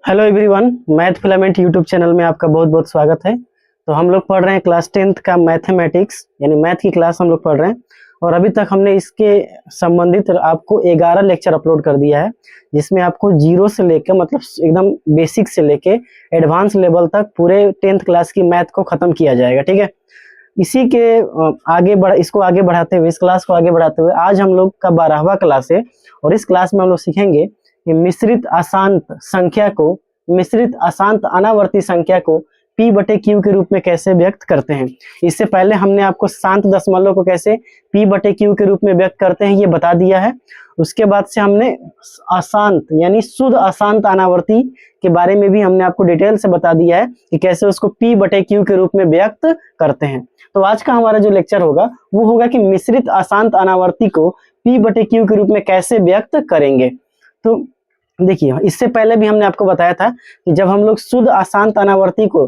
Hello everyone, math filament YouTube channel में आपका बहुत बहुत स्वागत है। तो हम लोग पढ़ रहे हैं क्लास 10th का मैथमेटिक्स यानी मैथ की क्लास हम लोग पढ़ रहे हैं। और अभी तक हमने इसके संबंधित आपको 11 लेक्चर अपलोड कर दिया है, जिसमें आपको जीरो से लेकर मतलब एकदम बेसिक से लेके एडवांस लेवल तक पूरे 10th क्लास की मैथ को ख़त्म किया जाएगा। ठीक है, इसी के इसको आगे बढ़ाते हुए, इस क्लास को आगे बढ़ाते हुए आज हम लोग का 12वां क्लास है। और इस क्लास में हम लोग सीखेंगे कि मिश्रित अशांत अनावर्ती संख्या को P बटे Q के रूप में कैसे व्यक्त करते हैं। इससे पहले हमने आपको शांत दशमलव को कैसे P बटे Q के रूप में व्यक्त करते हैं ये बता दिया है। उसके बाद से हमने अशांत यानी शुद्ध अशांत अनावर्ती के बारे में भी हमने आपको डिटेल से बता दिया है कि कैसे उसको P बटे Q के रूप में व्यक्त करते हैं। तो आज का हमारा जो लेक्चर होगा वो होगा कि मिश्रित अशांत अनावर्ती को P बटे Q के रूप में कैसे व्यक्त करेंगे। तो देखिए, इससे पहले भी हमने आपको बताया था कि जब हम लोग शुद्ध अशांत अनावर्ती को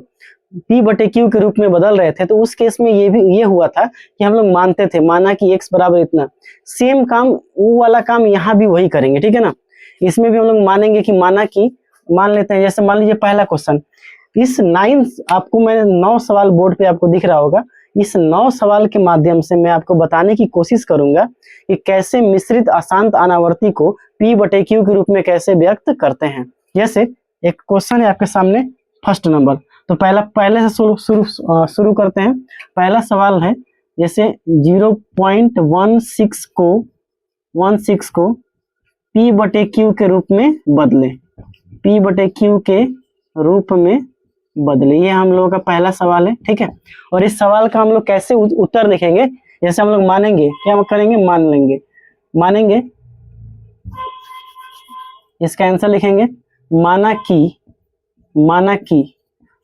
P बटे Q के रूप में बदल रहे थे तो उस केस में ये हुआ था कि हम लोग मानते थे, माना कि x बराबर इतना, सेम काम वो वाला काम यहाँ भी वही करेंगे। ठीक है ना, इसमें भी हम लोग मानेंगे कि मान लेते हैं, जैसे मान लीजिए पहला क्वेश्चन, इस 9 आपको मैंने 9 सवाल बोर्ड पे आपको दिख रहा होगा। इस 9 सवाल के माध्यम से मैं आपको बताने की कोशिश करूंगा कि कैसे मिश्रित अशांत अनावर्ती को P बटे Q के रूप में कैसे व्यक्त करते हैं। जैसे एक क्वेश्चन है आपके सामने, फर्स्ट नंबर, तो पहले से शुरू करते हैं। पहला सवाल है, जैसे 0.16 को P बटे Q के रूप में बदले, P बटे Q के रूप में बदले, ये हम लोगों का पहला सवाल है। ठीक है, और इस सवाल का हम लोग कैसे उत्तर लिखेंगे, जैसे हम लोग मानेंगे, क्या करेंगे, मानेंगे इसका आंसर लिखेंगे, माना कि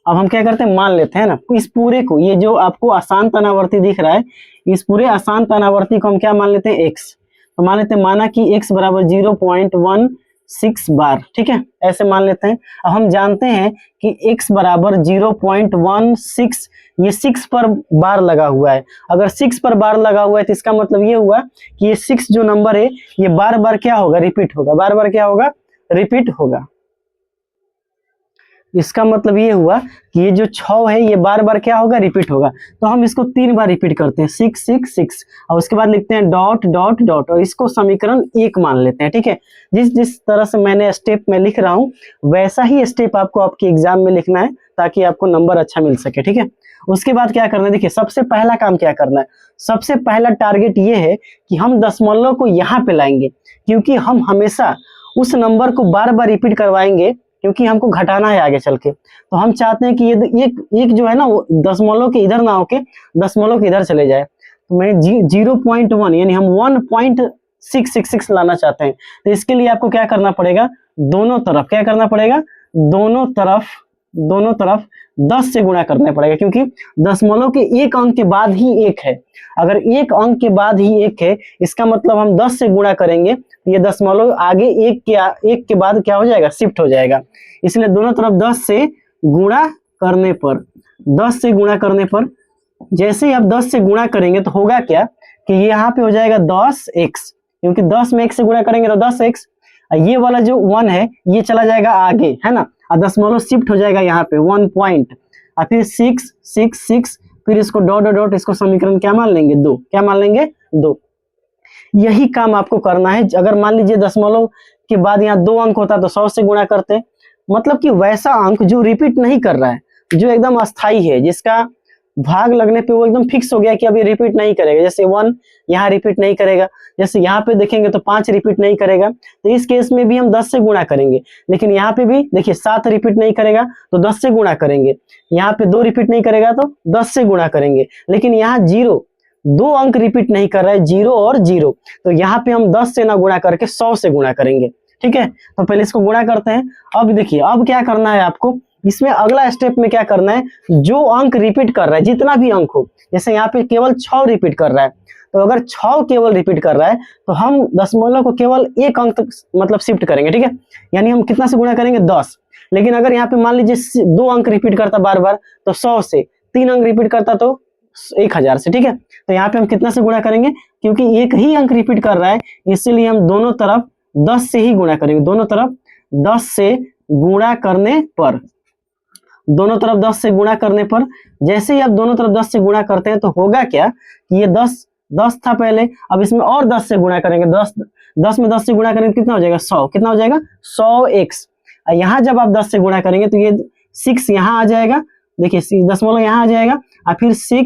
अब हम क्या करते हैं, मान लेते हैं ना, इस पूरे को, ये जो आपको अशांत अनावर्ती दिख रहा है, इस पूरे अशांत अनावर्ती को हम क्या मान लेते हैं, x। तो मान लेते हैं, माना कि x बराबर 0.16 बार। ठीक है, ऐसे मान लेते हैं। अब हम जानते हैं कि x बराबर 0.16, ये 6 पर बार लगा हुआ है। अगर 6 पर बार लगा हुआ है तो इसका मतलब ये हुआ कि ये 6 जो नंबर है ये बार बार क्या होगा, रिपीट होगा, बार बार क्या होगा, रिपीट होगा। इसका मतलब ये हुआ कि ये जो 6 है ये बार बार क्या होगा, रिपीट होगा। तो हम इसको 3 बार रिपीट करते हैं, 6 6 6, और उसके बाद लिखते हैं डॉट डॉट डॉट, और इसको समीकरण 1 मान लेते हैं। ठीक है, जिस तरह से मैंने स्टेप में लिख रहा हूँ वैसा ही स्टेप आपको आपके एग्जाम में लिखना है ताकि आपको नंबर अच्छा मिल सके। ठीक है, उसके बाद क्या करना है, देखिए सबसे पहला काम क्या करना है, सबसे पहला टारगेट ये है कि हम दशमलव को यहाँ पे लाएंगे, क्योंकि हम हमेशा उस नंबर को बार बार रिपीट करवाएंगे, क्योंकि हमको घटाना है आगे चल के। तो हम चाहते हैं कि ये एक जो है ना वो दशमलव के इधर ना होके दशमलव के इधर चले जाए। तो मैं 0.1 यानी हम 1.666 लाना चाहते हैं। तो इसके लिए आपको क्या करना पड़ेगा, दोनों तरफ क्या करना पड़ेगा, दोनों तरफ 10 से गुणा करना पड़ेगा, क्योंकि दशमलव के एक अंक के बाद ही 1 है। अगर एक अंक के बाद ही 1 है, इसका मतलब हम 10 से गुणा करेंगे तो ये दशमलव आगे एक के बाद क्या हो जाएगा, शिफ्ट हो जाएगा। इसलिए दोनों तरफ 10 से गुणा करने पर जैसे ही आप 10 से गुणा करेंगे तो होगा क्या कि यहाँ पे हो जाएगा 10x, क्योंकि 10 में 1 से गुणा करेंगे तो 10x। ये वाला जो 1 है ये चला जाएगा आगे, है ना, और दशमलव शिफ्ट हो जाएगा यहाँ पे 1 पॉइंट, और फिर 6 6 6, फिर इसको डॉट डॉट डॉट, इसको समीकरण क्या मान लेंगे, 2। क्या मान लेंगे, 2। यही काम आपको करना है। अगर मान लीजिए दशमलव के बाद यहाँ 2 अंक होता तो 100 से गुणा करते, मतलब कि वैसा अंक जो रिपीट नहीं कर रहा है, जो एकदम अस्थाई है, जिसका भाग लगने पे वो एकदम फिक्स हो गया कि अब ये रिपीट नहीं करेगा। जैसे 1 यहाँ रिपीट नहीं करेगा, जैसे यहाँ पे देखेंगे तो 5 रिपीट नहीं करेगा, तो इस केस में भी हम 10 से गुणा करेंगे। लेकिन यहाँ पे भी देखिए 7 रिपीट नहीं करेगा तो 10 से गुणा करेंगे, यहाँ पे 2 रिपीट नहीं करेगा तो 10 से गुणा करेंगे। लेकिन यहाँ 2 अंक रिपीट नहीं कर रहा है, 0 और 0, तो यहाँ पे हम 10 से ना गुणा करके 100 से गुणा करेंगे। ठीक है, तो पहले इसको गुणा करते हैं। अब देखिए, अब क्या करना है आपको, इसमें अगला स्टेप में क्या करना है, जो अंक रिपीट कर रहा है, जितना भी अंक हो, जैसे यहाँ पे केवल 6 रिपीट कर रहा है, तो अगर 6 केवल रिपीट कर रहा है तो हम दशमलव को केवल एक अंक तक मतलब शिफ्ट करेंगे। ठीक है, यानी हम कितना से गुणा करेंगे, 10। लेकिन अगर यहाँ पे मान लीजिए 2 अंक रिपीट करता बार बार तो 100 से, 3 अंक रिपीट करता तो 1000 से। ठीक है, तो यहाँ पे हम कितना से गुणा करेंगे, क्योंकि एक ही अंक रिपीट कर रहा है, इसीलिए हम दोनों तरफ 10 से ही गुणा करेंगे, दोनों तरफ 10 से गुणा करने पर, दोनों तरफ 10 से गुणा करने पर, जैसे ही आप दोनों तरफ 10 से गुणा करते हैं तो होगा क्या कि ये 10 था पहले, अब इसमें और 10 से गुणा करेंगे, 10 में 10 से गुणा करेंगे कितना हो जाएगा 100, कितना हो जाएगा 100x। यहाँ जब आप 10 से गुणा करेंगे तो ये 6 यहाँ आ जाएगा, देखिए दशमलव यहाँ आ जाएगा और फिर 6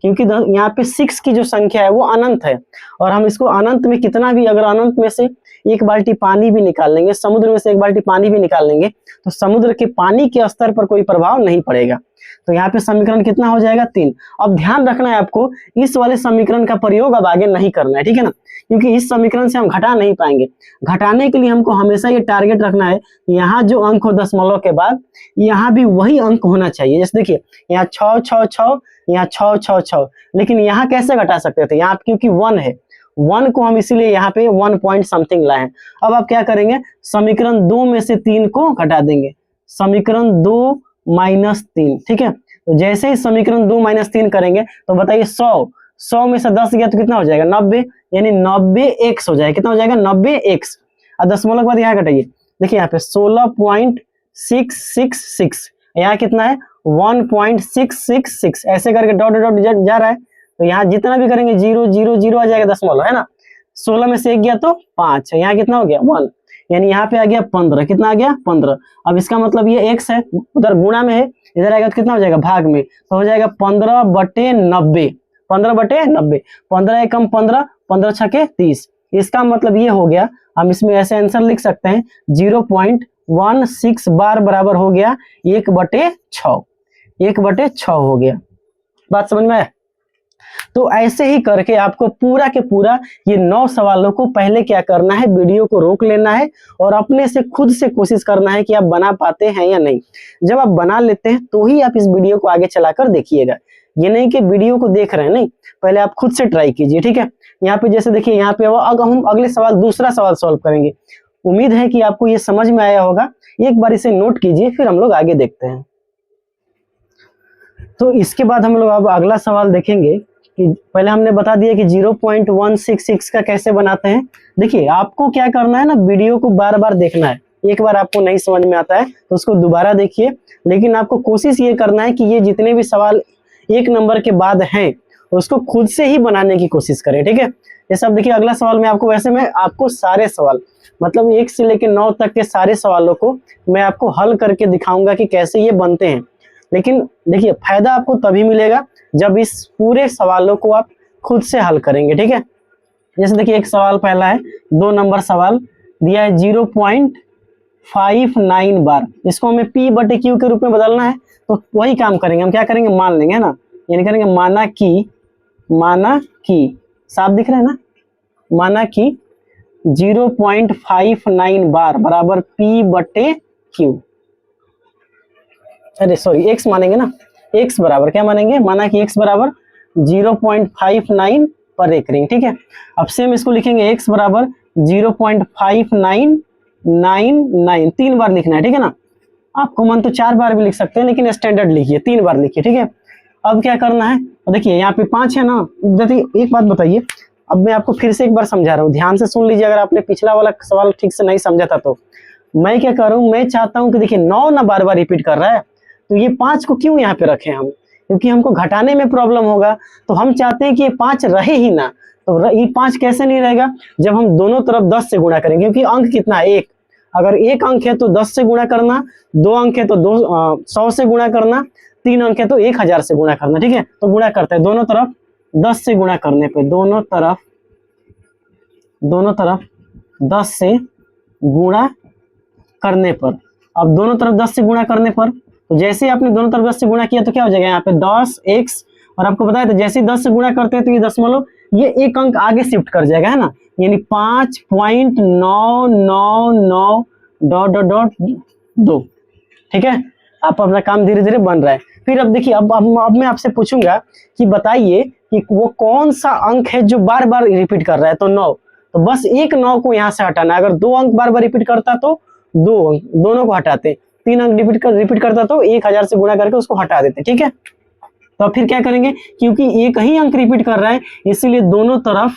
क्योंकि यहाँ पे 6 की जो संख्या है वो अनंत है, और हम इसको अनंत में कितना भी, अगर अनंत में से एक बाल्टी पानी भी निकाल लेंगे, समुद्र में से एक बाल्टी पानी भी निकाल लेंगे तो समुद्र के पानी के स्तर पर कोई प्रभाव नहीं पड़ेगा। तो यहाँ पे समीकरण कितना हो जाएगा 3। अब ध्यान रखना है आपको, इस वाले समीकरण का प्रयोग अब आगे नहीं करना है, ठीक है ना, क्योंकि इस समीकरण से हम घटा नहीं पाएंगे। घटाने के लिए हमको हमेशा ये टारगेट रखना है, यहाँ जो अंक हो दशमलव के बाद यहाँ भी वही अंक होना चाहिए। जैसे देखिए यहाँ 6 6 6, यहाँ 6 6 6, लेकिन यहाँ कैसे घटा सकते थे, यहाँ क्योंकि 1 है, 1 को हम इसीलिए यहाँ पे 1 पॉइंट समथिंग लाए हैं। अब आप क्या करेंगे, समीकरण 2 में से 3 को घटा देंगे, समीकरण 2 माइनस 3, ठीक है। तो जैसे ही समीकरण 2 माइनस 3 करेंगे तो बताइए 100 में से 10 गया तो कितना हो जाएगा 90, यानी 90x हो जाएगा, कितना हो जाएगा 90x। और दशमलव के बाद यहाँ घटाइए, देखिए यहाँ पे 16.666, यहाँ कितना है 1.666, ऐसे करके डॉट डॉट जा रहा है, तो यहाँ जितना भी करेंगे 0 0 0 आ जाएगा दशमलव, है ना। 16 में से 1 गया तो 5, यहाँ कितना हो गया 1, यानी यहाँ पे आ गया 15, कितना आ गया 15। अब इसका मतलब ये x है, उधर गुणा में है, इधर आएगा तो कितना हो जाएगा भाग में, तो हो जाएगा 15/90, 15/90, 15 एकम 15, 15 छके 30। इसका मतलब ये हो गया, हम इसमें ऐसे आंसर लिख सकते हैं 0.16 बार बराबर हो गया 1/6, 1/6 हो गया। बात समझ में आया। तो ऐसे ही करके आपको पूरा के पूरा ये 9 सवालों को पहले क्या करना है, वीडियो को रोक लेना है और अपने से खुद से कोशिश करना है कि आप बना पाते हैं या नहीं। जब आप बना लेते हैं तो ही आप इस वीडियो को आगे चलाकर देखिएगा, ये नहीं कि वीडियो को देख रहे हैं, नहीं, पहले आप खुद से ट्राई कीजिए, ठीक है। यहाँ पे जैसे देखिए, यहाँ पे हम अगले सवाल दूसरा सवाल सॉल्व करेंगे। उम्मीद है कि आपको ये समझ में आया होगा, एक बार इसे नोट कीजिए, फिर हम लोग आगे देखते हैं। तो इसके बाद हम लोग अब अगला सवाल देखेंगे कि पहले हमने बता दिया कि 0.166 का कैसे बनाते हैं। देखिए आपको क्या करना है ना, वीडियो को बार बार देखना है, एक बार आपको नहीं समझ में आता है तो उसको दोबारा देखिए, लेकिन आपको कोशिश ये करना है कि ये जितने भी सवाल 1 नंबर के बाद हैं उसको खुद से ही बनाने की कोशिश करें, ठीक है। ये सब देखिए, अगला सवाल में आपको, वैसे मैं आपको सारे सवाल मतलब 1 से लेकर 9 तक के सारे सवालों को मैं आपको हल करके दिखाऊंगा कि कैसे ये बनते हैं। लेकिन देखिए फायदा आपको तभी मिलेगा जब इस पूरे सवालों को आप खुद से हल करेंगे, ठीक है। जैसे देखिए एक सवाल पहला है, 2 नंबर सवाल दिया है 0.59 बार, इसको हमें P/Q के रूप में बदलना है। तो वही काम करेंगे, हम क्या करेंगे, मान लेंगे, है ना, यानी करेंगे माना कि साफ दिख रहा है ना, माना कि 0.59 बार बराबर P/Q, अरे सॉरी x मानेंगे ना, x बराबर क्या मानेंगे, माना कि x बराबर 0.59 पर एक रिंग, ठीक है। अब सेम इसको लिखेंगे x बराबर 0.5999, 3 बार लिखना है, ठीक है ना। आपको मन तो 4 बार भी लिख सकते हैं, लेकिन स्टैंडर्ड लिखिए, 3 बार लिखिए, ठीक है। अब क्या करना है, देखिए यहाँ पे 5 है ना। देखिए एक बात बताइए, अब मैं आपको फिर से एक बार समझा रहा हूँ, ध्यान से सुन लीजिए, अगर आपने पिछला वाला सवाल ठीक से नहीं समझा था तो। मैं क्या कर रहा हूँ, मैं चाहता हूँ कि देखिए 9 ना बार बार रिपीट कर रहा है, तो ये 5 को क्यों यहाँ पे रखे हम, क्योंकि हमको घटाने में प्रॉब्लम होगा, तो हम चाहते हैं कि ये 5 रहे ही ना। तो ये 5 कैसे नहीं रहेगा, जब हम दोनों तरफ 10 से गुणा करेंगे, क्योंकि अंक कितना है 1, अगर 1 अंक है तो 10 से गुणा करना, 2 अंक है तो 100 से गुणा करना, 3 अंक है तो 1000 से गुणा करना, ठीक है। तो गुणा करते हैं, दोनों तरफ 10 से गुणा करने पे, दोनों तरफ 10 से गुणा करने पर, अब दोनों तरफ 10 से गुणा करने पर, तो जैसे आपने दोनों तरफ 10 से गुणा किया तो क्या हो जाएगा यहाँ पे 10x, और आपको बताया था जैसे ही 10 से गुणा करते हैं तो ये दशमलव ये एक अंक आगे शिफ्ट कर जाएगा, है ना, यानी 5.999.2, ठीक है। आप अपना काम धीरे धीरे बन रहा है। फिर अब देखिए, अब मैं आपसे पूछूंगा कि बताइए कि वो कौन सा अंक है जो बार बार रिपीट कर रहा है, तो 9, तो बस एक 9 को यहाँ से हटाना है। अगर 2 अंक बार बार रिपीट करता तो 2 अंक, दोनों को हटाते, 3 अंक रिपीट करता तो 1000 से गुणा करके उसको हटा देते, ठीक है। तो फिर क्या करेंगे, क्योंकि एक ही अंक रिपीट कर रहा है इसीलिए दोनों तरफ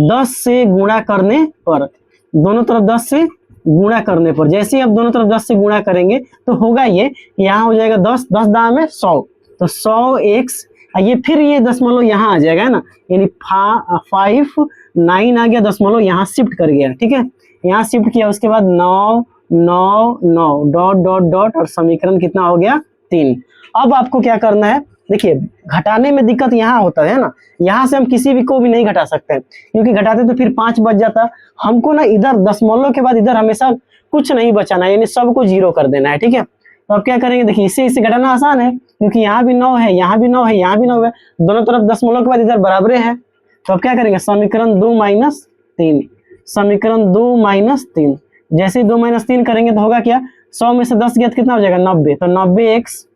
10 से गुणा करने पर, दोनों तरफ 10 से गुणा करने पर, जैसे ही आप दोनों तरफ 10 से गुणा करेंगे तो होगा ये, यहाँ हो जाएगा 10, 10 दाम में 100, तो 100x, ये फिर ये दशमलव यहाँ आ जाएगा, है ना, यानी 5 9 आ गया, दशमलव यहाँ शिफ्ट कर गया, ठीक है, यहाँ शिफ्ट किया, उसके बाद 9 9 9 डॉट डॉट डॉट, और समीकरण कितना हो गया 3। अब आपको क्या करना है, देखिए घटाने में दिक्कत यहाँ होता है ना, यहाँ से हम किसी भी को भी नहीं घटा सकते हैं, क्योंकि घटाते तो फिर 5 बच जाता, हमको ना इधर दशमलव के बाद इधर हमेशा कुछ नहीं बचाना है, यानी सबको 0 कर देना है, ठीक है। तो अब क्या करेंगे, देखिए इससे घटाना आसान है, क्योंकि यहाँ भी 9 है, यहाँ भी 9 है, यहाँ भी 9 है, दोनों तरफ दशमलव के बाद इधर बराबर है। तो अब क्या करेंगे, समीकरण 2 माइनस 3, समीकरण 2 माइनस 3, जैसे ही 2 माइनस 3 करेंगे तो होगा क्या, 100 में से 10 गया तो कितना हो जाएगा 90, तो 90x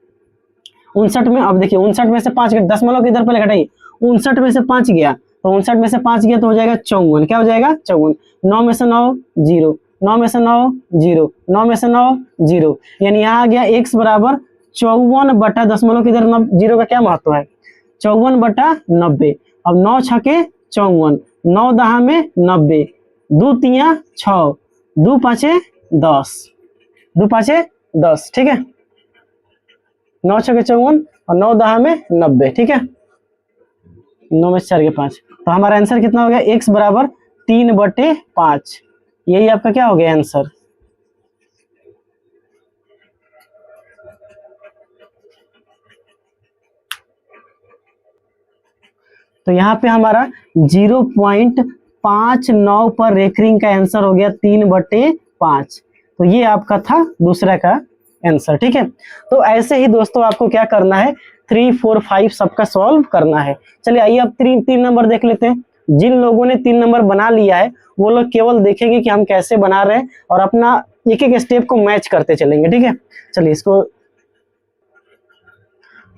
59 में, अब देखिए 59 में से 5 गया, दशमलव के इधर पहले घटाइए, 59 में से 5 गया, तो 59 में से 5 गया तो हो जाएगा 54, क्या हो जाएगा 54, 9 में से 9 0, 9 में से 9 0, 9 में से 9 0, यानी यहाँ आ गया x बराबर 54 बटा दशमलव के इधर 0 का क्या महत्व है, 54 बटा 90। अब 9 छके 54, 9 दहा में 90, 2 तिया 6, 2 पाँचे 10, 2 पाँचे 10, ठीक है, 9 छके 54 और 9 दहा में 90, ठीक है, 9 में 4 के 5, तो हमारा आंसर कितना हो गया, x बराबर 3/5, यही आपका क्या हो गया आंसर। तो यहाँ पे हमारा 0.59 पर रेकरिंग का आंसर हो गया 3/5, तो ये आपका था दूसरा का आंसर, ठीक है। तो ऐसे ही दोस्तों आपको क्या करना है, 3 4 5 सबका सॉल्व करना है। चलिए आइए अब 3 नंबर देख लेते हैं। जिन लोगों ने 3 नंबर बना लिया है वो लोग केवल देखेंगे कि हम कैसे बना रहे हैं और अपना एक एक स्टेप को मैच करते चलेंगे, ठीक है। चलिए इसको,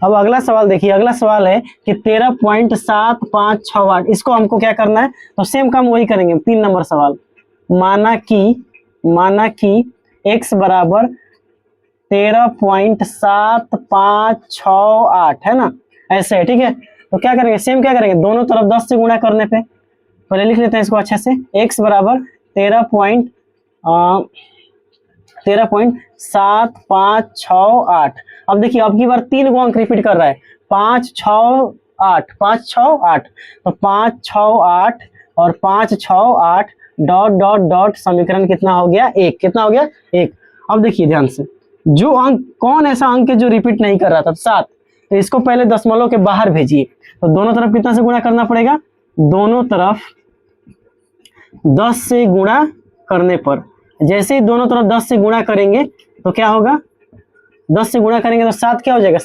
अब अगला सवाल देखिए, अगला सवाल है कि 13.7568, इसको हमको क्या करना है, तो सेम काम वही करेंगे, 3 नंबर सवाल। माना कि x बराबर 13.7568 है ना, ऐसे है, ठीक है। तो क्या करेंगे, सेम क्या करेंगे, दोनों तरफ 10 से गुणा करने पे, पहले लिख लेते हैं इसको अच्छे से, x बराबर 13.7568। अब देखिए अब की बार 3 को अंक रिपीट कर रहा है, 5 6 8, 5 6 8, तो 5 6 8 और 5 6 8 डॉट डॉट डॉट, समीकरण कितना हो गया 1, कितना हो गया 1। अब देखिए ध्यान से, जो अंक, कौन ऐसा अंक है जो रिपीट नहीं कर रहा था, 7, तो इसको पहले दशमलव के बाहर भेजिए, तो दोनों तरफ कितना से गुणा करना पड़ेगा, दोनों तरफ 10 से गुणा करने पर, जैसे ही दोनों तरफ 10 से गुणा करेंगे तो क्या होगा, 10 से गुणा करेंगे तो 7 क्या हो जाएगा,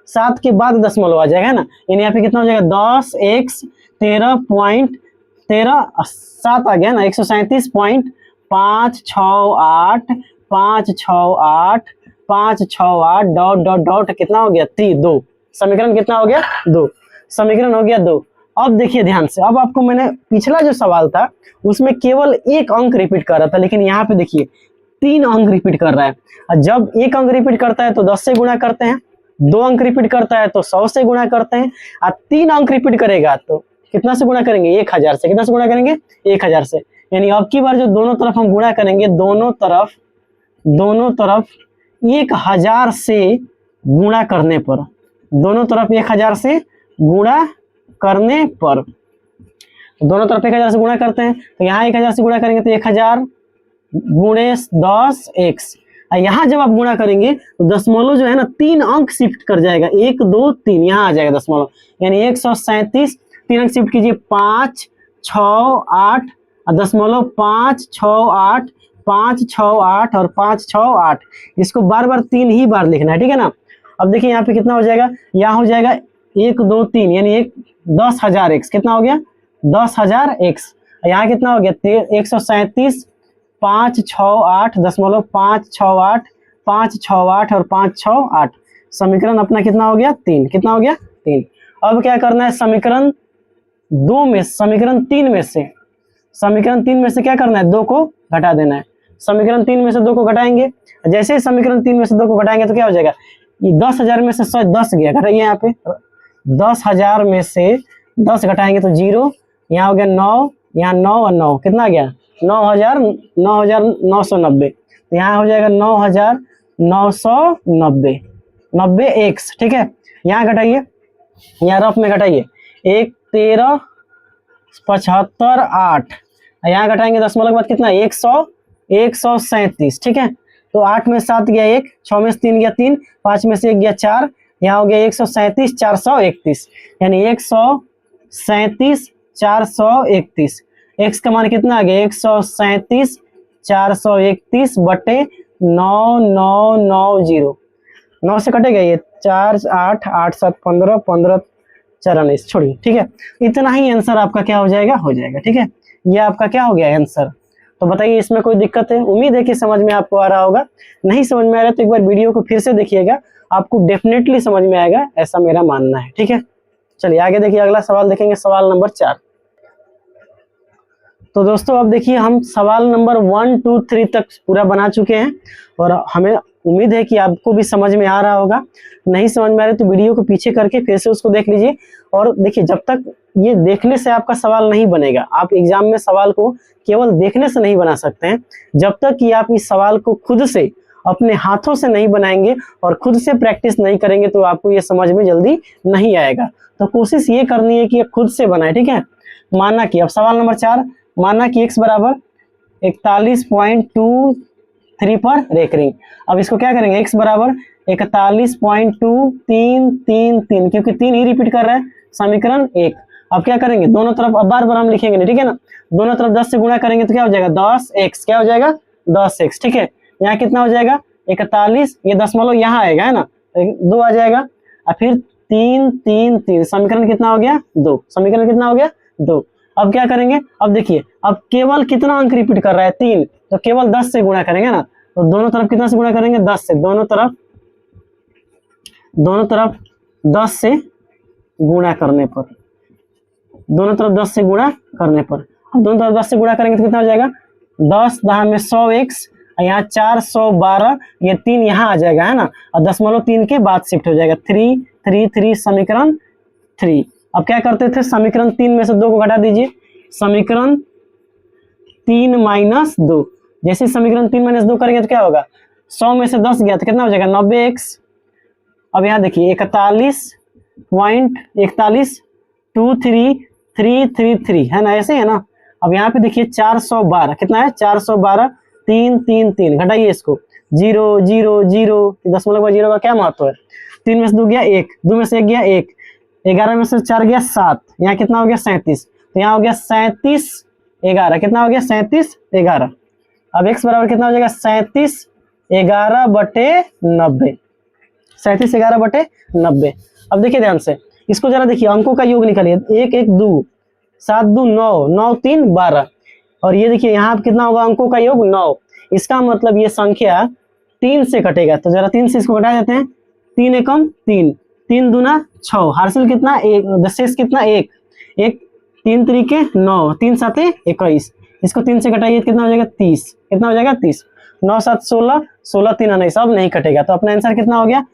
7 के बाद दशमलव आ जाएगा, है ना, यानी यहाँ पे कितना हो जाएगा 10x 13.13, 7 आ गया ना, 137.568 568 568 डॉट डॉट डॉट, कितना हो गया 2, समीकरण कितना हो गया 2, समीकरण हो गया 2। अब देखिए ध्यान से, अब आपको मैंने पिछला जो सवाल था उसमें केवल 1 अंक रिपीट कर रहा था, लेकिन यहाँ पे देखिए 3 अंक रिपीट कर रहा है। और जब 1 अंक रिपीट करता है तो 10 से गुणा करते हैं, 2 अंक रिपीट करता है तो 100 से गुणा करते हैं, और 3 अंक रिपीट करेगा तो कितना से गुणा करेंगे, 1000 से। कितना से गुणा करेंगे, 1000 से। यानी अब की बार जो दोनों तरफ हम गुणा करेंगे, दोनों तरफ 1000 से गुणा करने पर, दोनों तरफ 1000 से गुणा करने पर, दोनों तरफ 1000 से गुणा करते हैं, तो यहाँ 1000 से गुणा करेंगे तो 1000 गुणे 10x, यहाँ जब आप गुणा करेंगे तो दशमलव जो है ना 3 अंक शिफ्ट कर जाएगा, 1 2 3, यहाँ आ जाएगा दशमलव, यानी 137, 3 अंक शिफ्ट कीजिए, 5 6 8 दशमलव 5 6 8 5 6 8 और 5 6 8, इसको बार बार 3 ही बार लिखना है, ठीक है ना। अब देखिए यहाँ पे कितना हो जाएगा, यहाँ हो जाएगा 1 2 3, यानी 10,000x, कितना हो गया 10,000x, यहाँ कितना हो गया 137 5 6 8 दशमलव 5 6 8 5 6 8 और 5 6 8, समीकरण अपना कितना हो गया 3, कितना हो गया 3। अब क्या करना है, समीकरण 2 में, समीकरण 3 में से, समीकरण 3 में से क्या करना है, 2 को घटा देना है। समीकरण 3 में से 2 को घटाएंगे, जैसे ही समीकरण 3 में से 2 को घटाएंगे तो क्या हो जाएगा, ये 10,000 में से 10 गया, घटाइए यहाँ पे, 10,000 में से 10 घटाएंगे तो 0, यहाँ हो गया 9, यहाँ 9 और 9 कितना आ गया 9,990, तो यहाँ हो जाएगा 9,990, 90 एक्स, ठीक है। यहाँ घटाइए, यहाँ रफ में घटाइए, 1 13 75 8, यहाँ घटाएंगे दशमलव के बाद कितना, 137, ठीक है। तो 8 में 7 गया 1, 6 में से 3 गया 3, 5 में से 1 गया 4, यहाँ हो गया 137 431, यानी 137 431। एक्स का मान कितना आ गया, 137 431 बटे 9990, 9 से कटेगा ये 4 8 8 7 15 15 4 19, छोड़िए, ठीक है। इतना ही आंसर आपका क्या हो जाएगा, ठीक है। ये आपका क्या हो गया आंसर। तो बताइए इसमें कोई दिक्कत है? उम्मीद है कि समझ में आपको आ रहा होगा। नहीं समझ में आ रहा तो एक बार वीडियो को फिर से देखिएगा, आपको डेफिनेटली समझ में आएगा, ऐसा मेरा मानना है, ठीक है। चलिए आगे देखिए, अगला सवाल देखेंगे, सवाल नंबर 4। तो दोस्तों अब देखिए हम सवाल नंबर 1 2 3 तक पूरा बना चुके हैं और हमें उम्मीद है कि आपको भी समझ में आ रहा होगा। नहीं समझ में आ रहा तो वीडियो को पीछे करके फिर से उसको देख लीजिए। और देखिए जब तक ये देखने से आपका सवाल नहीं बनेगा, आप एग्जाम में सवाल को केवल देखने से नहीं बना सकते हैं, जब तक कि आप इस सवाल को खुद से अपने हाथों से नहीं बनाएंगे और खुद से प्रैक्टिस नहीं करेंगे तो आपको ये समझ में जल्दी नहीं आएगा। तो कोशिश ये करनी है कि ये खुद से बनाए, ठीक है। माना कि अब सवाल नंबर 4, माना कि x बराबर 41.23 पर रेकरिंग। अब इसको क्या करेंगे, x बराबर 41.2333, क्योंकि 3 ही रिपीट कर रहा है, समीकरण 1। अब क्या करेंगे, दोनों तरफ अब बार बार हम लिखेंगे नहीं, ठीक है ना। दोनों तरफ 10 से गुणा करेंगे तो क्या हो जाएगा, 10x, क्या हो जाएगा 10x, ठीक है। यहाँ कितना हो जाएगा 41, ये दशमलव यहाँ आएगा है ना, 2 आ जाएगा। और फिर 3 3 3, समीकरण कितना हो गया 2, समीकरण कितना हो गया 2। अब क्या करेंगे, अब देखिए अब केवल कितना अंक रिपीट कर रहा है 3, तो केवल 10 से गुणा करेंगे ना। तो दोनों तरफ कितना से गुणा करेंगे, 10 से, दोनों तरफ 10 से गुणा करने पर, दोनों तरफ 10 से गुणा करने पर, अब दोनों तरफ 10 से गुणा करेंगे तो कितना हो जाएगा, 10 10 में 100x, यहाँ 412, ये 3 यहाँ आ जाएगा है ना, और दशमलव 3 के बाद शिफ्ट हो जाएगा 3 3 3, समीकरण 3। अब क्या करते थे, समीकरण 3 में से 2 को घटा दीजिए, समीकरण 3 माइनस 2, जैसे समीकरण 3 माइनस 2 करेंगे तो क्या होगा, 100 में से 10 गया तो कितना हो जाएगा 90x। अब यहाँ देखिए 41.2333 है ना, ऐसे है ना। अब यहाँ पे देखिए 412 कितना है, 412 3 3 3, घटाइए इसको, 0 0 0, दशमलव 0 का क्या महत्व है, 3 में से 2 गया 1, 2 में से 1 गया 1, 11 में से 4 गया 7, यहाँ कितना हो गया 37, तो यहाँ हो गया 37 11, कितना हो गया 37 11। अब x बराबर कितना हो जाएगा 37 11 बटे 90, 37 11 बटे 90। अब देखिए ध्यान से इसको जरा देखिए, अंकों का योग निकालिए, 1 1 2, 7 2 9, 9 3 12, और ये देखिए यहाँ कितना होगा अंकों का योग 9। इसका मतलब ये संख्या 3 से कटेगा, तो जरा 3 से इसको घटा देते हैं, 3 एकम 3, 3 दूना 6, हासिल कितना 1, दशेष कितना 1 1, 3 तरीके 9, 3 साते 21, इसको 3 से घटाइए कितना हो जाएगा 30, कितना हो जाएगा 30, 9 7 16, 16 3 नहीं, सब नहीं कटेगा, तो अपना आंसर कितना हो गया,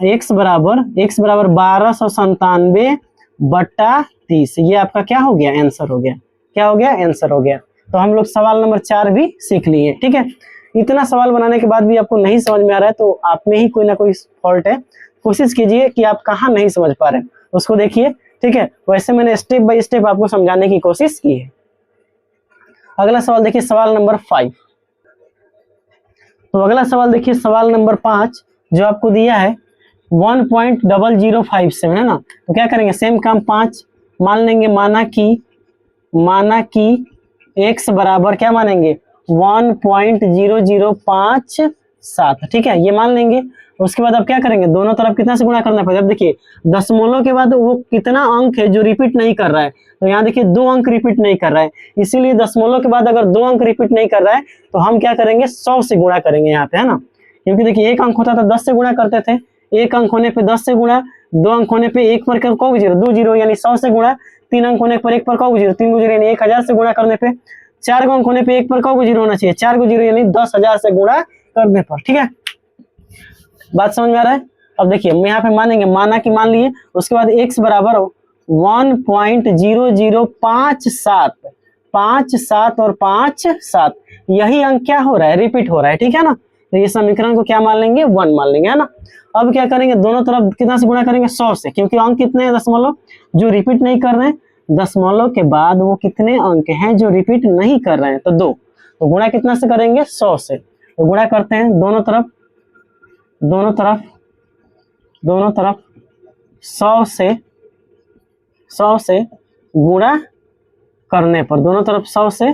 x बराबर 1297 बटा 30। ये आपका क्या हो गया, आंसर हो गया, क्या हो गया, आंसर हो गया। तो हम लोग सवाल नंबर 4 भी सीख लिए, ठीक है। इतना सवाल बनाने के बाद भी आपको नहीं समझ में आ रहा है तो आप में ही कोई ना कोई फॉल्ट है। कोशिश कीजिए कि आप कहाँ नहीं समझ पा रहे हैं उसको देखिए, ठीक है। वैसे मैंने स्टेप बाय स्टेप आपको समझाने की कोशिश की है। अगला सवाल देखिए, सवाल नंबर 5। तो अगला सवाल देखिए, सवाल नंबर 5 जो आपको दिया है 1.0057 है ना। तो क्या करेंगे, सेम काम 5 मान लेंगे, माना कि x बराबर क्या मानेंगे 1.0057, ठीक है, ये मान लेंगे। उसके बाद अब क्या करेंगे, दोनों तरफ कितना से गुणा करना पड़ेगा। अब देखिए दशमलव के बाद वो कितना अंक है जो रिपीट नहीं कर रहा है, तो यहाँ देखिए 2 अंक रिपीट नहीं कर रहा है, इसीलिए दशमलव के बाद अगर 2 अंक रिपीट नहीं कर रहा है तो हम क्या करेंगे 100 से गुणा करेंगे यहाँ पे, है ना। क्योंकि देखिए 1 अंक होता था 10 से गुणा करते थे, 1 अंक होने पे 10 से गुणा, 2 अंक होने पे 1 पर कौ जीरो 2 जीरो यानी 100 से गुणा, 3 अंक होने पर 1 पर कौ जीरो 3 जीरो यानी 1000 से गुणा करने पे, 4 अंक होने पे 1 पर कौ जीरो होना चाहिए 4 जीरो यानी 10,000 से गुणा करने पर, ठीक है। बात समझ में आ रहा है। अब देखिए हम यहाँ पे मानेंगे, माना कि मान लिए, उसके बाद x बराबर 1.0057 5 7 और 5 7, यही अंक क्या हो रहा है, रिपीट हो रहा है, ठीक है ना। तो ये समीकरण को क्या मान लेंगे, 1 मान लेंगे, है ना। अब क्या करेंगे, दोनों तरफ कितना से गुणा करेंगे, 100 से, क्योंकि अंक कितने हैं, दशमलव जो रिपीट नहीं कर रहे हैं, दशमलव के बाद वो कितने अंक हैं जो रिपीट नहीं कर रहे हैं, तो 2। तो गुणा कितना से करेंगे, 100 से। तो गुणा करते हैं दोनों तरफ 100 से गुणा करने पर, दोनों तरफ 100 से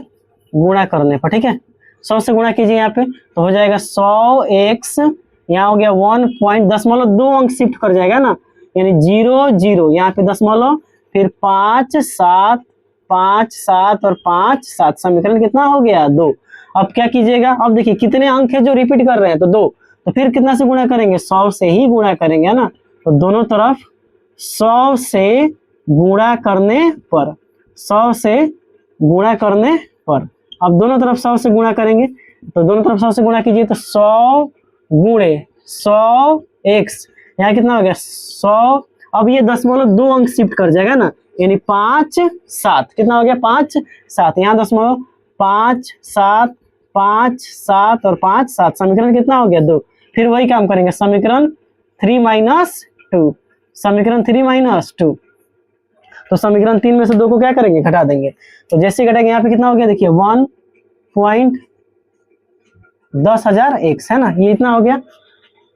गुणा करने पर, ठीक है। 100 से गुणा कीजिए यहाँ पे, तो हो जाएगा 100x, यहाँ हो गया 1 पॉइंट, दशमलव 2 अंक शिफ्ट कर जाएगा ना, यानी 0 0, यहाँ पे दशमलव, फिर 5 7 5 7 और 5 7, समीकरण कितना हो गया, 2। अब क्या कीजिएगा, अब देखिए कितने अंक है जो रिपीट कर रहे हैं, तो 2। तो फिर कितना से गुणा करेंगे, 100 से ही गुणा करेंगे, है ना। तो दोनों तरफ 100 से गुणा करने पर, 100 से गुणा करने पर, अब दोनों तरफ 100 से गुणा करेंगे, तो दोनों तरफ 100 से गुणा कीजिए, तो 100 गुणे 100x, यहाँ कितना हो गया 100। अब ये दशमलव 2 अंक शिफ्ट कर जाएगा ना, यानी 5 7, कितना हो गया 5 7, यहाँ दशमलव 5 7 5 7 और 5 7, समीकरण कितना हो गया 2। फिर वही काम करेंगे, समीकरण 3 माइनस 2, समीकरण 3 माइनस 2, तो समीकरण 3 में से 2 को क्या करेंगे, घटा देंगे। तो जैसे घटाएंगे यहाँ पे कितना हो गया, देखिए 1.10,000x, है ना, ये इतना हो गया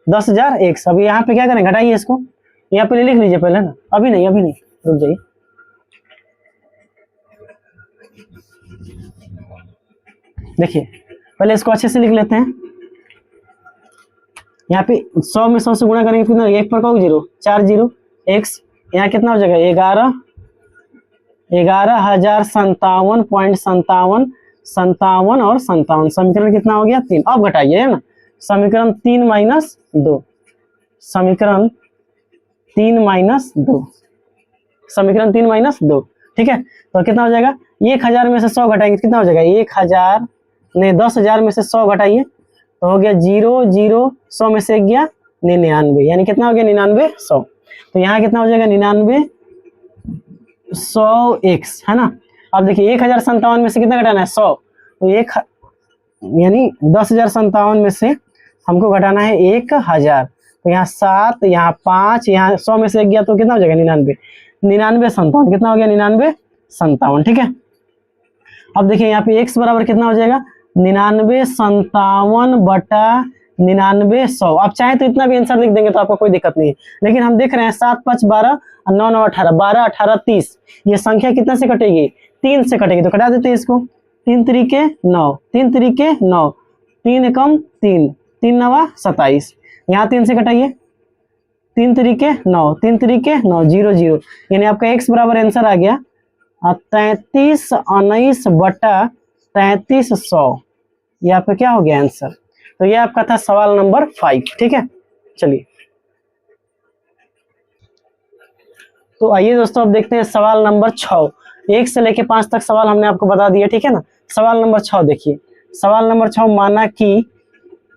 10,000x। अभी यहाँ पे क्या करें, घटाइए इसको, यहाँ पे लिख लीजिए पहले ना, अभी नहीं रुक जाइए। देखिए पहले इसको अच्छे से लिख लेते हैं। यहाँ पे 100 में 100 से गुणा करेंगे कितना, 1 पर 0 4 0 x, यहाँ कितना हो जाएगा 11,057.57 और 57, समीकरण कितना हो गया 3। अब घटाइए, है ना, समीकरण 3 माइनस 2, समीकरण 3 माइनस 2, समीकरण 3 माइनस 2, ठीक है। तो कितना हो जाएगा, 1000 में से 100 घटाएंगे कितना हो जाएगा, 1000 नहीं 10,000 में से 100 घटाइए, तो हो गया 0 0, 100 में से 1 गया 99, यानी कितना हो गया 99 100। तो यहाँ कितना हो जाएगा 99 100x, है ना। अब देखिए 1057 में से कितना घटाना है 100, तो एक यानी 10,057 में से हमको घटाना है 1000, तो यहाँ 7 यहाँ 5 यहाँ 100 में से 1 गया, तो कितना हो जाएगा 99 57, कितना हो गया 99 57, ठीक है। अब देखिए यहाँ पे x बराबर कितना हो जाएगा 99 57 बटा 99 100। आप चाहे तो इतना भी आंसर लिख देंगे तो आपको कोई दिक्कत नहीं है, लेकिन हम देख रहे हैं 7 5 12 और 9 9 18, 12 18 30, ये संख्या कितना से कटेगी 3 से कटेगी, तो कटा देते हैं इसको, 3 तरीके 9, 3 तरीके 9, 3 एकम 3, 3 9 27, यहाँ 3 से कटाइए, 3 तरीके 9, 3 तरीके 9 0 0, यानी आपका x बराबर आंसर आ गया 33 19 बटा 3300, ये आपका क्या हो गया आंसर। तो ये आपका था सवाल नंबर 5, ठीक है। चलिए तो आइए दोस्तों अब देखते हैं सवाल नंबर 6, 1 से लेके 5 तक सवाल हमने आपको बता दिया, ठीक है ना। सवाल नंबर 6 देखिए, सवाल नंबर 6,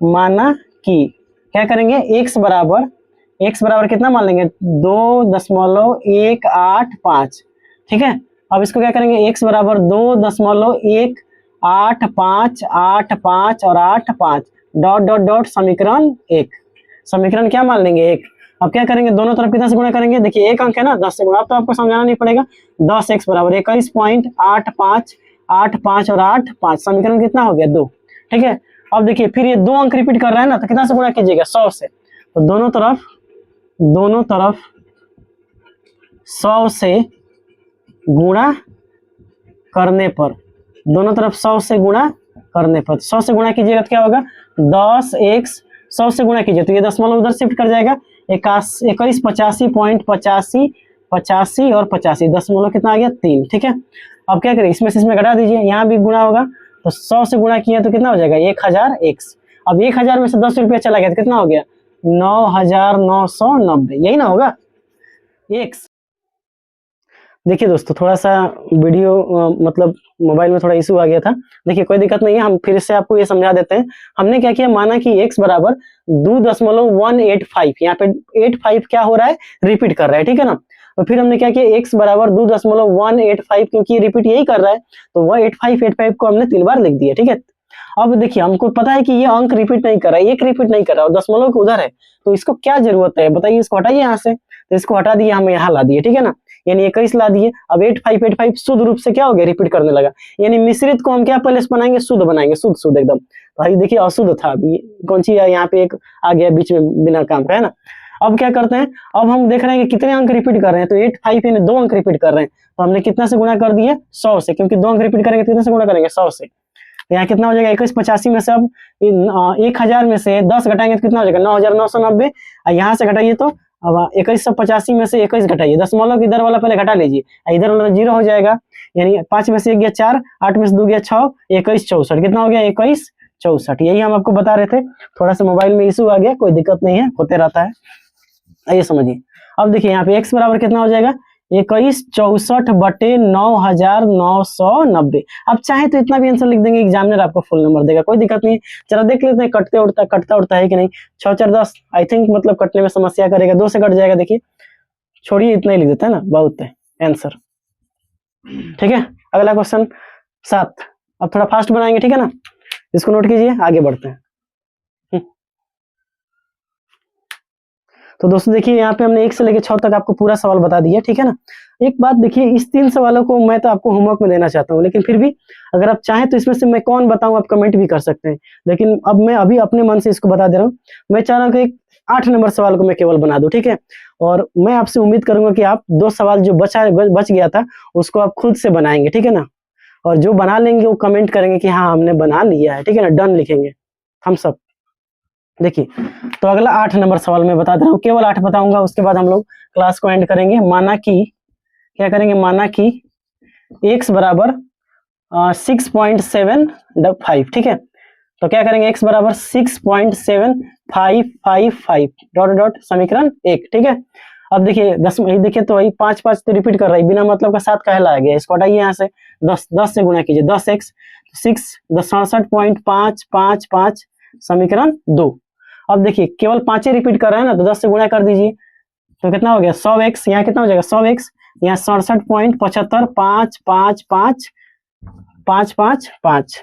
माना कि क्या करेंगे, x बराबर कितना मान लेंगे 2.185, ठीक है। अब इसको क्या करेंगे, x बराबर 2.18585 और 85 डॉट डॉट डॉट समीकरण 1, समीकरण क्या मान लेंगे 1। अब क्या करेंगे, दोनों तरफ कितना से गुणा करेंगे, देखिए एक अंक है ना 10 से गुणा, अब तो आपको समझाना नहीं पड़ेगा, 10x बराबर 21.8585 और 85, समीकरण कितना हो गया 2, ठीक है। अब देखिए फिर ये 2 अंक रिपीट कर रहा है ना, तो कितना से गुणा कीजिएगा 100 से, तो दोनों तरफ 100 से गुणा करने पर, दोनों तरफ 100 से गुणा करने पर, 100 से गुणा कीजिएगा तो क्या होगा 10x, 100 से गुणा कीजिए तो ये दशमलव उधर शिफ्ट कर जाएगा, 21 85 और 85, दशमलव कितना आ गया 3, ठीक है। अब क्या करें, इसमें से इसमें घटा दीजिए, यहाँ भी गुणा होगा, तो 100 से गुणा किया तो कितना हो जाएगा 1000x। अब 1000 में से 10 रुपया चला गया तो कितना हो गया 9,990, यही ना होगा x। देखिए दोस्तों थोड़ा सा वीडियो मतलब मोबाइल में थोड़ा इशू आ गया था, देखिए कोई दिक्कत नहीं है, हम फिर से आपको ये समझा देते हैं। हमने क्या किया, माना कि x बराबर 2.185, यहाँ पे 85 क्या हो रहा है रिपीट कर रहा है, ठीक है ना। तो फिर हमने क्या किया, x बराबर 2.185, क्योंकि रिपीट यही कर रहा है तो 18585 को हमने 3 बार लिख दिया। ठीक है, अब देखिए हमको पता है कि ये अंक रिपीट नहीं कर रहा है, एक रिपीट नहीं कर रहा है, दशमलव के उधर है, तो इसको क्या जरूरत है बताइए, इसको हटाइए यहाँ से, तो इसको हटा दिए, हम यहाँ ला दिए। ठीक है ना, यानी 21 ला दिए। अब 8585 शुद्ध रूप से क्या हो गया, रिपीट करने लगा, यानी मिश्रित को हम क्या पहले से बनाएंगे, शुद्ध बनाएंगे, शुद्ध शुद्ध एकदम। भाई देखिए अशुद्ध था, कौन सी है यहाँ पे एक आ गया बीच में बिना काम का, है ना। अब क्या करते हैं, अब हम देख रहे हैं कि कितने अंक रिपीट कर रहे हैं, तो 85 यानी 2 अंक रिपीट कर रहे हैं, तो हमने कितना से गुणा कर दिया, 100 से, क्योंकि 2 अंक रिपीट करेंगे कितने से गुणा करेंगे, 100 से। तो यहाँ कितना हो जाएगा, 2185 में से अब 1000 में से 10 घटाएंगे तो कितना हो जाएगा, 9990। और यहाँ से घटाइए तो अब 2185 में से 21 घटाइए, दशमलव की इधर वाला पहले घटा लीजिए, इधर वाला 0 हो जाएगा, यानी 5 में से 1 गया 4, 8 में से 2 गया 6, 21 64, कितना हो गया, 21 64। यही हम आपको बता रहे थे, थोड़ा सा मोबाइल में इशू आ गया, कोई दिक्कत नहीं है, होते रहता है। आइए समझिए, अब देखिए यहाँ पे x बराबर कितना हो जाएगा, 2164 बटे 9990। अब चाहे तो इतना भी आंसर लिख देंगे, एग्जामिनर आपको फुल नंबर देगा, कोई दिक्कत नहीं है। चलो देख लेते हैं कटता उड़ता है कि नहीं। 6 4 10, आई थिंक मतलब कटने में समस्या करेगा, 2 से कट जाएगा, देखिए छोड़िए इतना ही लिख देते हैं ना, बहुत है आंसर। ठीक है, अगला क्वेश्चन 7, अब थोड़ा फास्ट बनाएंगे, ठीक है ना, इसको नोट कीजिए, आगे बढ़ते हैं। तो दोस्तों देखिए यहाँ पे हमने 1 से लेकर 6 तक आपको पूरा सवाल बता दिया। ठीक है ना, एक बात देखिए, इस 3 सवालों को मैं तो आपको होमवर्क में देना चाहता हूँ, लेकिन फिर भी अगर आप चाहें तो इसमें से मैं कौन बताऊं, आप कमेंट भी कर सकते हैं, लेकिन अब मैं अभी अपने मन से इसको बता दे रहा हूँ। मैं चाह रहा हूँ कि 8 नंबर सवाल को मैं केवल बना दूं। ठीक है, और मैं आपसे उम्मीद करूंगा कि आप 2 सवाल जो बच गया था उसको आप खुद से बनाएंगे। ठीक है ना, और जो बना लेंगे वो कमेंट करेंगे कि हाँ हमने बना लिया है। ठीक है ना, डन लिखेंगे हम सब। देखिए तो अगला 8 नंबर सवाल मैं बता दे रहा हूँ, केवल 8 बताऊंगा, उसके बाद हम लोग क्लास को एंड करेंगे। माना कि क्या करेंगे, माना कि x बराबर 6.755। ठीक है, तो क्या करेंगे, x बराबर 6.7555 डॉट डॉट समीकरण 1। ठीक है, अब देखिए 10 देखिए तो वही 5 5 तो रिपीट कर रहा है, बिना मतलब का 7 कहला गया, इसको हटाइए यहाँ से, 10 से गुणा कीजिए, 10x 67.555 समीकरण 2। अब देखिए केवल 5 रिपीट कर रहे हैं ना, तो 10 से गुणा कर दीजिए, तो कितना हो गया 100x, यहाँ कितना हो जाएगा 100x, यहाँ 67.755555,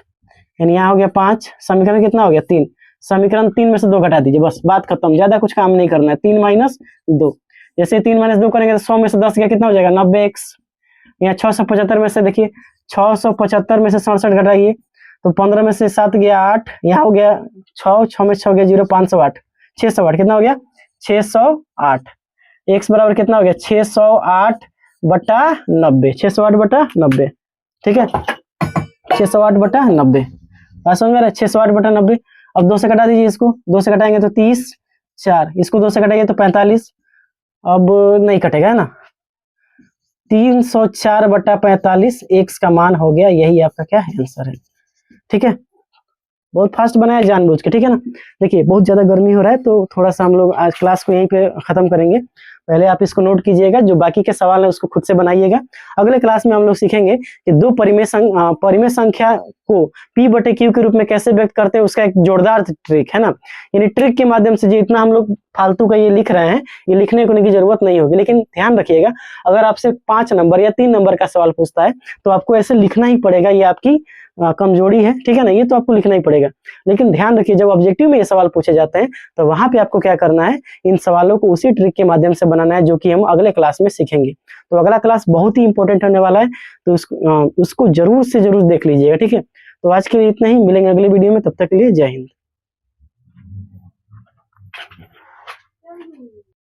यानी यहाँ हो गया 5, समीकरण कितना हो गया 3, समीकरण 3 में से 2 घटा दीजिए, बस बात खत्म, ज्यादा कुछ काम नहीं करना है। 3 माइनस 2, जैसे 3 माइनस 2 करेंगे तो 100 में से 10 गया, कितना हो जाएगा 90x, यहाँ 675 में से देखिए 675 में से 67 घटाइए, तो 15 में से 7 गया 8, यहाँ हो गया 6 में 6 गया 0, 508, 608, कितना हो गया 608। x बराबर कितना हो गया 608 बटा 90, 608 बटा 90। ठीक है, 608 बटा 90, बात समझ में आ रहा है, 608 बटा 90। अब 2 से घटा दीजिए, इसको 2 से घटाएंगे तो 30, 4, इसको 2 से घटाइए तो 45, अब नहीं कटेगा है ना, 304 बटा 45 x का मान हो गया, यही आपका क्या है आंसर है। ठीक है, बहुत फास्ट बनाया जानबूझ के। ठीक है ना, देखिए बहुत ज्यादा गर्मी हो रहा है, तो थोड़ा सा हम लोग आज क्लास को यहीं पे खत्म करेंगे। पहले आप इसको नोट कीजिएगा, जो बाकी के सवाल है उसको खुद से बनाइएगा। अगले क्लास में हम लोग सीखेंगे कि 2 परिमेय संख्या को p बटे q के रूप में कैसे व्यक्त करते हैं, उसका एक जोरदार ट्रिक है ना, यानी ट्रिक के माध्यम से, जो इतना हम लोग फालतू का ये लिख रहे हैं, ये लिखने को की जरूरत नहीं होगी, लेकिन ध्यान रखिएगा अगर आपसे 5 नंबर या 3 नंबर का सवाल पूछता है तो आपको ऐसे लिखना ही पड़ेगा, ये आपकी कमजोरी है। ठीक है ना, ये तो आपको लिखना ही पड़ेगा, लेकिन ध्यान रखिए जब ऑब्जेक्टिव में ये सवाल पूछे जाते हैं तो वहां पे आपको क्या करना है, इन सवालों को उसी ट्रिक के माध्यम से बनाना है, जो कि हम अगले क्लास में सीखेंगे। तो अगला क्लास बहुत ही इंपॉर्टेंट होने वाला है, तो उसको जरूर से जरूर देख लीजिएगा। ठीक है, तो आज के लिए इतना ही, मिलेंगे अगले वीडियो में, तब तक के लिए जय हिंद।